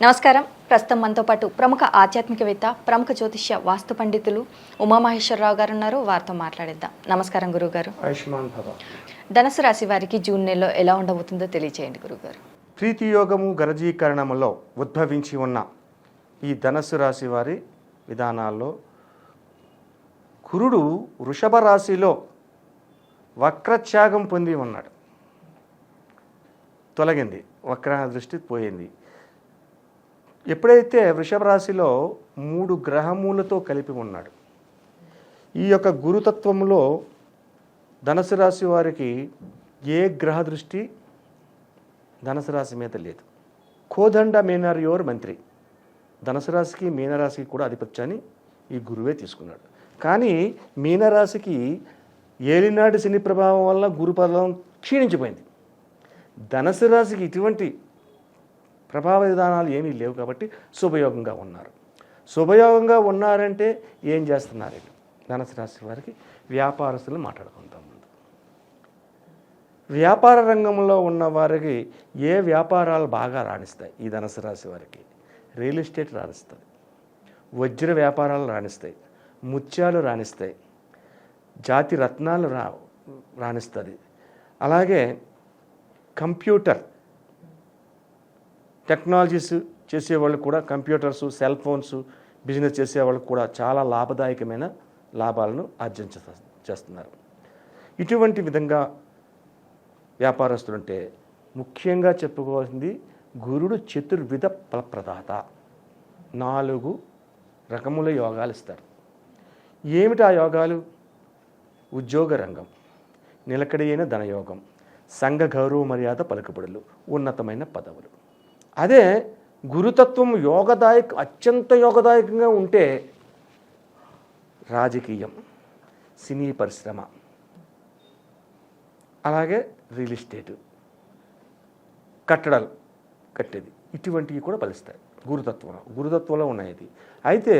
నమస్కారం. ప్రస్తుతం మనతో పాటు ప్రముఖ ఆధ్యాత్మికవేత్త, ప్రముఖ జ్యోతిష్య వాస్తు పండితులు ఉమామహేశ్వరరావు గారు ఉన్నారు. వారితో మాట్లాడిద్దాం. నమస్కారం గురుగారు. ఆయుష్మాన్ భవ. ధనుసు రాశి వారికి జూన్ నెలలో ఎలా ఉండబోతుందో తెలియజేయండి గురుగారు. ప్రీతియోగము గరజీకరణములో ఉద్భవించి ఉన్న ఈ ధనుసు రాశి వారి విధానాల్లో కురుడు వృషభ రాశిలో వక్రత్యాగం పొంది ఉన్నాడు. తొలగింది, వక్ర దృష్టి పోయింది. ఎప్పుడైతే వృషభ రాశిలో 3 గ్రహములతో కలిపి ఉన్నాడు, ఈ యొక్క గురుతత్వంలో ధనుసు రాశి వారికి ఏ గ్రహ దృష్టి ధనుసు రాశి మీద లేదు. కోదండ మీనర్యోర్ మంత్రి, ధనుసు రాశికి మీనరాశికి కూడా అధిపత్యాన్ని ఈ గురువే తీసుకున్నాడు. కానీ మీనరాశికి ఏలినాటి శని ప్రభావం వల్ల గురుపదం క్షీణించిపోయింది. ధనుసు రాశికి ఇటువంటి ప్రభావ విధానాలు ఏమీ లేవు కాబట్టి శుభయోగంగా ఉన్నారు. శుభయోగంగా ఉన్నారంటే ఏం చేస్తున్నారు? ధనుసు రాశి వారికి వ్యాపారస్తులు మాట్లాడుకుంటాం. ముందు వ్యాపార రంగంలో ఉన్న వారికి ఏ వ్యాపారాలు బాగా రాణిస్తాయి? ఈ ధనుసు రాశి వారికి రియల్ ఎస్టేట్ రాణిస్తుంది, వజ్ర వ్యాపారాలు రాణిస్తాయి, ముత్యాలు రాణిస్తాయి, జాతి రత్నాలు రాణిస్తుంది. అలాగే కంప్యూటర్ టెక్నాలజీస్ చేసేవాళ్ళు కూడా, కంప్యూటర్స్, సెల్ ఫోన్స్ బిజినెస్ చేసేవాళ్ళు కూడా చాలా లాభదాయకమైన లాభాలను చేస్తున్నారు. ఇటువంటి విధంగా వ్యాపారస్తులుంటే ముఖ్యంగా చెప్పుకోవాల్సింది గురుడు చతుర్విధ ఫలప్రదాత. 4 రకముల యోగాలు ఇస్తారు. ఏమిటి ఆ యోగాలు? ఉద్యోగ రంగం, నిలకడైన ధనయోగం, సంఘ గౌరవ మర్యాద పలుకుబడులు, ఉన్నతమైన పదవులు. అదే గురుతత్వం అత్యంత యోగదాయకంగా ఉంటే రాజకీయం, సినీ పరిశ్రమ, అలాగే రియల్ ఎస్టేటు, కట్టడాలు కట్టేది, ఇటువంటివి కూడా ఫలిస్తాయి గురుతత్వంలో ఉన్నాయి. ఇది అయితే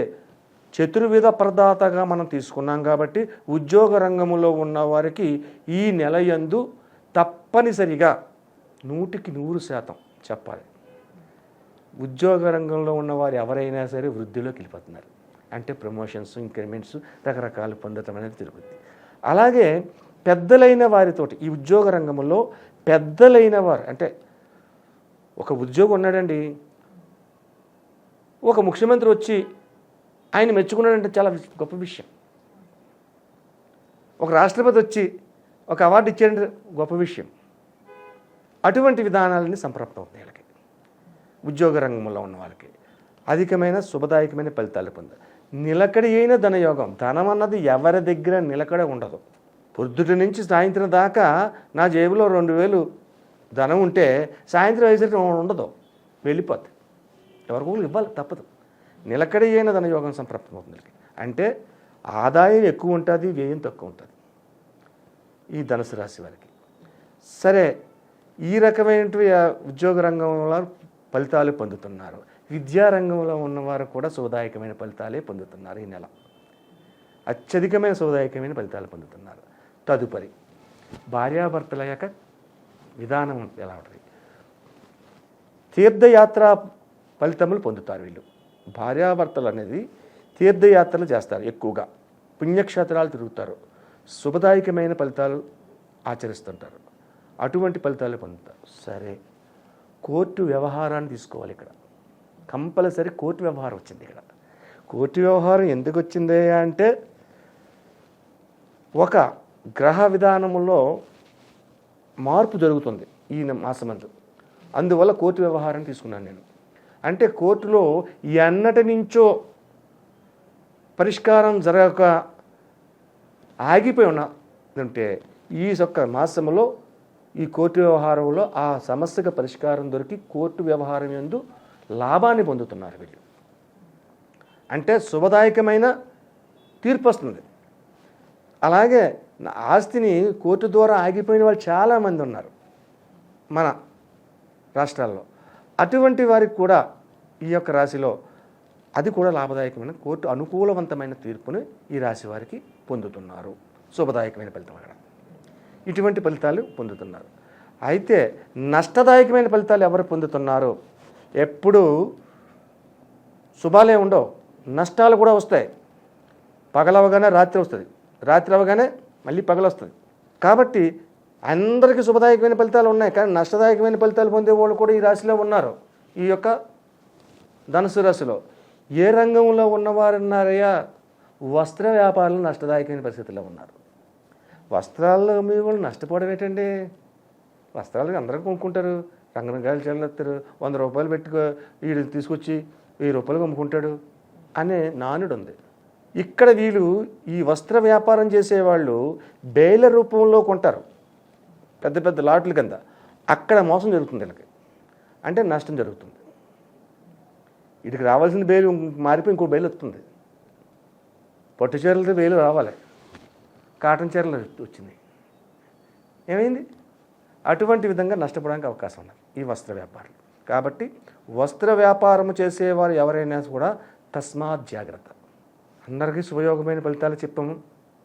చతుర్విధ ప్రదాతగా మనం తీసుకున్నాం కాబట్టి ఉద్యోగ రంగంలో ఉన్న వారికి ఈ నెల యందు తప్పనిసరిగా 100% చెప్పాలి, ఉద్యోగ రంగంలో ఉన్నవారు ఎవరైనా సరే వృద్ధిలోకి వెళ్ళిపోతున్నారు. అంటే ప్రమోషన్స్, ఇంక్రిమెంట్స్ రకరకాలు పొందటం అనేది జరుగుతుంది. అలాగే పెద్దలైన వారితోటి ఈ ఉద్యోగ రంగంలో పెద్దలైన వారు, అంటే ఒక ఉద్యోగం ఉన్నాడండి, ఒక ముఖ్యమంత్రి వచ్చి ఆయన మెచ్చుకున్నాడంటే చాలా గొప్ప విషయం. ఒక రాష్ట్రపతి వచ్చి ఒక అవార్డు ఇచ్చాడంటే గొప్ప విషయం. అటువంటి విధానాలని సంప్రాప్తం అవుతాయి. వీళ్ళకి ఉద్యోగ రంగంలో ఉన్న వాళ్ళకి అధికమైన శుభదాయకమైన ఫలితాలు పొందారు. నిలకడి అయిన ధనయోగం. ధనం అన్నది ఎవరి దగ్గర నిలకడ ఉండదు. పొద్దుటి నుంచి సాయంత్రం దాకా నా జేబులో 2000 ధనం ఉంటే సాయంత్రం అయ్యేసరికి ఉండదు, వెళ్ళిపోద్ది. ఎవరికో ఇవ్వాలి, తప్పదు. నిలకడి అయిన ధనయోగం సంప్రాప్తం అవుతుంది. అంటే ఆదాయం ఎక్కువ ఉంటుంది, వ్యయం తక్కువ ఉంటుంది ఈ ధనుసు రాశి వారికి. సరే, ఈ రకమైనటువంటి ఉద్యోగ రంగంలో ఫలితాలు పొందుతున్నారు. విద్యారంగంలో ఉన్నవారు కూడా శుభదాయకమైన ఫలితాలే పొందుతున్నారు. ఈ నెల అత్యధికమైన శుభదాయకమైన ఫలితాలు పొందుతున్నారు. తదుపరి భార్యాభర్తల యొక్క విధానం ఎలా ఉంటుంది? తీర్థయాత్ర ఫలితములు పొందుతారు వీళ్ళు. భార్యాభర్తలు అనేది తీర్థయాత్రలు చేస్తారు, ఎక్కువగా పుణ్యక్షేత్రాలు తిరుగుతారు, శుభదాయకమైన ఫలితాలు ఆచరిస్తుంటారు. అటువంటి ఫలితాలు పొందుతారు. సరే, కోర్టు వ్యవహారాన్ని తీసుకోవాలి. ఇక్కడ కంపల్సరీ కోర్టు వ్యవహారం వచ్చింది. ఇక్కడ కోర్టు వ్యవహారం ఎందుకు వచ్చింది అంటే ఒక గ్రహ విధానంలో మార్పు జరుగుతుంది ఈ మాసమందు. అందువల్ల కోర్టు వ్యవహారం తీసుకున్నాను నేను. అంటే కోర్టులో ఎన్నటి నుంచో పరిష్కారం జరగక ఆగిపోయి ఉన్నదంటే ఈ ఒక్క మాసంలో ఈ కోర్టు వ్యవహారంలో ఆ సమస్యకు పరిష్కారం దొరికి కోర్టు వ్యవహారం యందు లాభాన్ని పొందుతున్నారు వీళ్ళు. అంటే శుభదాయకమైన తీర్పు వస్తుంది. అలాగే ఆస్తిని కోర్టు ద్వారా ఆగిపోయిన వాళ్ళు చాలామంది ఉన్నారు మన రాష్ట్రాల్లో. అటువంటి వారికి కూడా ఈ యొక్క రాశిలో అది కూడా లాభదాయకమైన కోర్టు అనుకూలవంతమైన తీర్పుని ఈ రాశి వారికి పొందుతున్నారు. శుభదాయకమైన ఫలితం అక్కడ ఇటువంటి ఫలితాలు పొందుతున్నారు. అయితే నష్టదాయకమైన ఫలితాలు ఎవరు పొందుతున్నారు? ఎప్పుడు శుభాలే ఉండవు, నష్టాలు కూడా వస్తాయి. పగలవగానే రాత్రి వస్తుంది, రాత్రి అవగానే మళ్ళీ పగలు వస్తుంది. కాబట్టి అందరికీ శుభదాయకమైన ఫలితాలు ఉన్నాయి, కానీ నష్టదాయకమైన ఫలితాలు పొందే వాళ్ళు కూడా ఈ రాశిలో ఉన్నారు. ఈ యొక్క ధనుసు రాశిలో ఏ రంగంలో ఉన్నవారున్నారయ్యా? వస్త్ర వ్యాపారులు నష్టదాయకమైన పరిస్థితుల్లో ఉన్నారు. వస్త్రాల్లో మీ వాళ్ళు నష్టపోవడం ఏంటండి? వస్త్రాలు అందరూ కొనుక్కుంటారు, రంగరంగాయలు చెల్లెత్తారు, 100 రూపాయలు పెట్టుకో వీడు తీసుకొచ్చి 1000 రూపాయలు అమ్ముకుంటాడు అనే నానుడు ఉంది. ఇక్కడ వీళ్ళు ఈ వస్త్ర వ్యాపారం చేసేవాళ్ళు బేల రూపంలో కొంటారు, పెద్ద పెద్ద లాట్ల కింద. అక్కడ మోసం జరుగుతుంది వీళ్ళకి, అంటే నష్టం జరుగుతుంది. వీటికి రావాల్సిన బేలు మారిపోయి ఇంకో బేలు వస్తుంది. పట్టు చీరలతో బేలు రావాలి, కాటన్ చీరలు వచ్చింది, ఏమైంది? అటువంటి విధంగా నష్టపోవడానికి అవకాశం ఉంది ఈ వస్త్ర వ్యాపారం. కాబట్టి వస్త్ర వ్యాపారం చేసేవారు ఎవరైనా కూడా తస్మాత్ జాగ్రత్త. అందరికీ శుభయోగమైన ఫలితాలు చెప్పాము.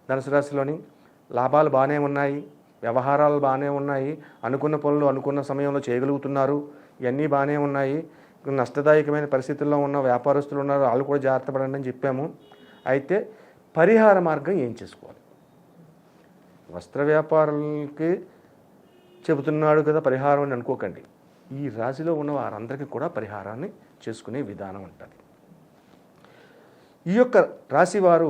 ధనుసు రాశిలోని లాభాలు బాగానే ఉన్నాయి, వ్యవహారాలు బాగానే ఉన్నాయి, అనుకున్న పనులు అనుకున్న సమయంలో చేయగలుగుతున్నారు, ఇవన్నీ బాగానే ఉన్నాయి. నష్టదాయకమైన పరిస్థితుల్లో ఉన్న వ్యాపారస్తులు ఉన్నారు, వాళ్ళు కూడా జాగ్రత్త పడండి అని చెప్పాము. అయితే పరిహార మార్గం ఏం చేసుకోవాలి? వస్త్ర వ్యాపారులకి చెబుతున్నాడు కదా పరిహారం అని అనుకోకండి. ఈ రాశిలో ఉన్న వారందరికీ కూడా పరిహారాన్ని చేసుకునే విధానం ఉంటుంది. ఈ యొక్క రాశి వారు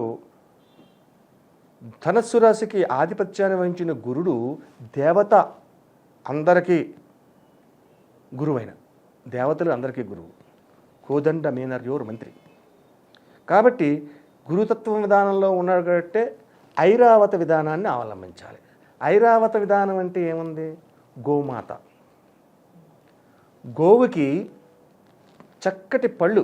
ధనస్సు రాశికి ఆధిపత్యాన్ని వహించిన గురుడు దేవత, అందరికీ గురువైన దేవతలు అందరికీ గురువు, కోదండ మేనర్యోర్ మంత్రి. కాబట్టి గురుతత్వ విధానంలో ఉన్నాడు కాబట్టి ఐరావత విధానాన్ని అవలంబించాలి. ఐరావత విధానం అంటే ఏముంది? గోమాత, గోవుకి చక్కటి పళ్ళు,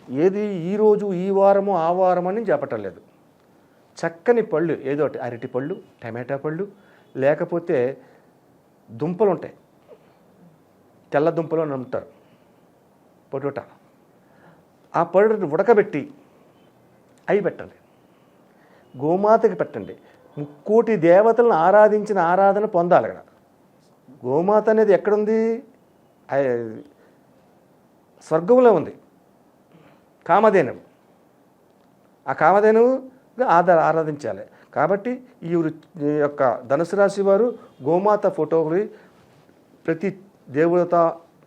ఏది ఈరోజు ఈ వారము ఆ వారం అని చెప్పటం లేదు, చక్కని పళ్ళు ఏదో ఒకటి, అరటి పళ్ళు, టమాటా పళ్ళు, లేకపోతే దుంపలు ఉంటాయి, తెల్ల దుంపలు అని అమ్ముతారు, పొటాటో, ఆ పళ్ళని ఉడకబెట్టి అవి పెట్టండి, గోమాతకి పెట్టండి. 3 కోటి దేవతలను ఆరాధించిన ఆరాధన పొందాలి కదా. గోమాత అనేది ఎక్కడుంది? స్వర్గంలో ఉంది, కామధేనువు. ఆ కామధేనువుగా ఆరాధించాలి. కాబట్టి ఈ యొక్క ధనుసు రాశి వారు గోమాత ఫోటోలు, ప్రతి దేవత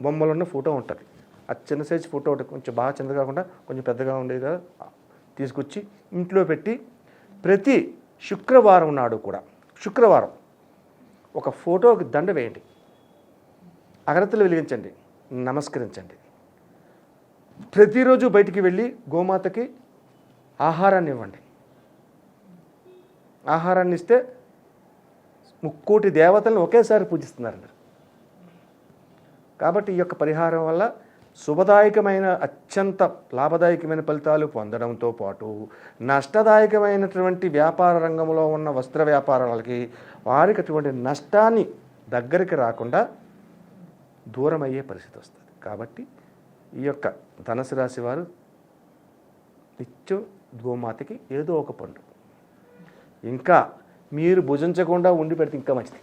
బొమ్మలున్న ఫోటో ఉంటుంది. ఆ చిన్న సైజు ఫోటో ఒకటి, కొంచెం బాగా చిన్నది కాకుండా కొంచెం పెద్దగా ఉండేది తీసుకొచ్చి ఇంట్లో పెట్టి ప్రతి శుక్రవారం నాడు కూడా, శుక్రవారం ఒక ఫోటోకి దండ వేయండి, అగరత్తులు వెలిగించండి, నమస్కరించండి. ప్రతిరోజు బయటికి వెళ్ళి గోమాతకి ఆహారాన్ని ఇవ్వండి. ఆహారాన్ని ఇస్తే 3 కోటి దేవతలను ఒకేసారి పూజిస్తున్నారు. కాబట్టి ఈ యొక్క పరిహారం వల్ల శుభదాయకమైన, అత్యంత లాభదాయకమైన ఫలితాలు పొందడంతో పాటు నష్టదాయకమైనటువంటి వ్యాపార రంగంలో ఉన్న వస్త్ర వ్యాపారాలకి వారికి అటువంటి నష్టాన్ని దగ్గరికి రాకుండా దూరం అయ్యే పరిస్థితి వస్తుంది. కాబట్టి ఈ యొక్క ధనుసు రాశి వారు నిత్యం గోమాతకి ఏదో ఒక పండు, ఇంకా మీరు భుజించకుండా ఉండి పెడితే ఇంకా మంచిది.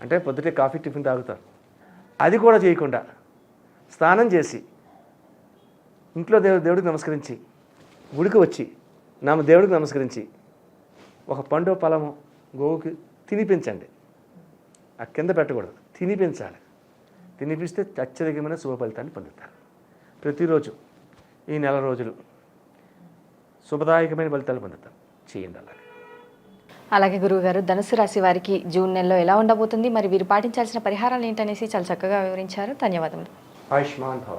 అంటే పొద్దుటే కాఫీ టిఫిన్ తాగుతారు, అది కూడా చేయకుండా స్నానం చేసి ఇంట్లో దేవుడికి నమస్కరించి గుడికి వచ్చి దేవుడికి నమస్కరించి ఒక పండు ఫలము గోవుకి తినిపించండి. ఆ కింద పెట్టకూడదు, తినిపించాలి. తినిపిస్తే అత్యధికమైన శుభ ఫలితాన్ని పొందుతారు. ప్రతిరోజు ఈ నెల రోజులు శుభదాయకమైన ఫలితాలు పొందుతారు. చేయండి అలాగే. అలాగే గురువుగారు, ధనుసు రాశి వారికి జూన్ నెలలో ఎలా ఉండబోతుంది, మరి వీరు పాటించాల్సిన పరిహారాలు ఏంటనేసి చాలా చక్కగా వివరించారు. ధన్యవాదములు. ఆయుష్మాన్ భవ.